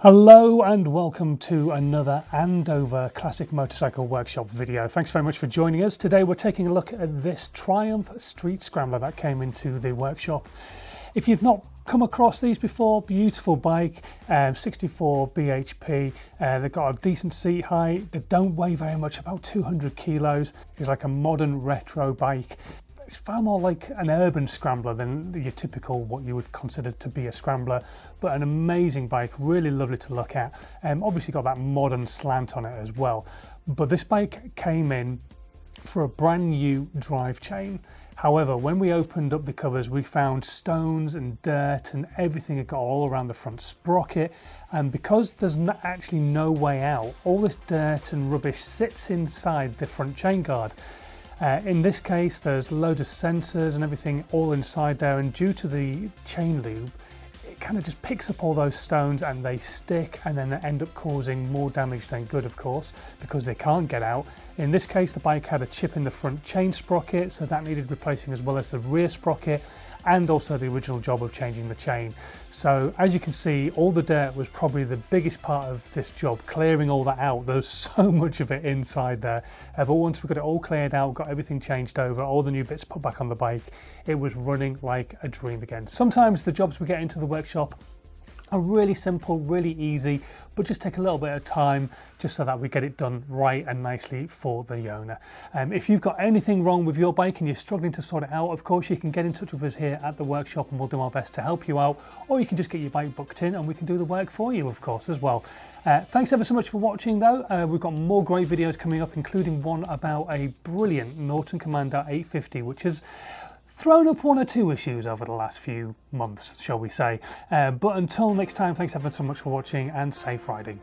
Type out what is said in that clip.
Hello and welcome to another Andover Classic Motorcycle Workshop video. Thanks very much for joining us. Today we're taking a look at this Triumph Street Scrambler that came into the workshop. If you've not come across these before, beautiful bike, 64 bhp, they've got a decent seat height, they don't weigh very much, about 200 kilos. It's like a modern retro bike. It's far more like an urban scrambler than your typical what you would consider to be a scrambler, but an amazing bike, really lovely to look at. Obviously got that modern slant on it as well. But this bike came in for a brand new drive chain. However, when we opened up the covers, we found stones and dirt and everything had got all around the front sprocket. And because there's actually no way out, all this dirt and rubbish sits inside the front chain guard. In this case, there's loads of sensors and everything all inside there, and due to the chain lube, it kind of just picks up all those stones and they stick, and then they end up causing more damage than good, of course, because they can't get out. In this case, the bike had a chip in the front chain sprocket, so that needed replacing, as well as the rear sprocket and also the original job of changing the chain. So as you can see, all the dirt was probably the biggest part of this job, clearing all that out. There's so much of it inside there, but once we got it all cleared out, got everything changed over, all the new bits put back on the bike, it was running like a dream again. Sometimes the jobs we get into the workshop are really simple, really easy, but just take a little bit of time just so that we get it done right and nicely for the owner. If you've got anything wrong with your bike and you're struggling to sort it out, of course you can get in touch with us here at the workshop and we'll do our best to help you out, or you can just get your bike booked in and we can do the work for you, of course, as well. Thanks ever so much for watching though. We've got more great videos coming up, including one about a brilliant Norton Commander 850, which is thrown up one or two issues over the last few months, shall we say. But until next time, thanks ever so much for watching and safe riding.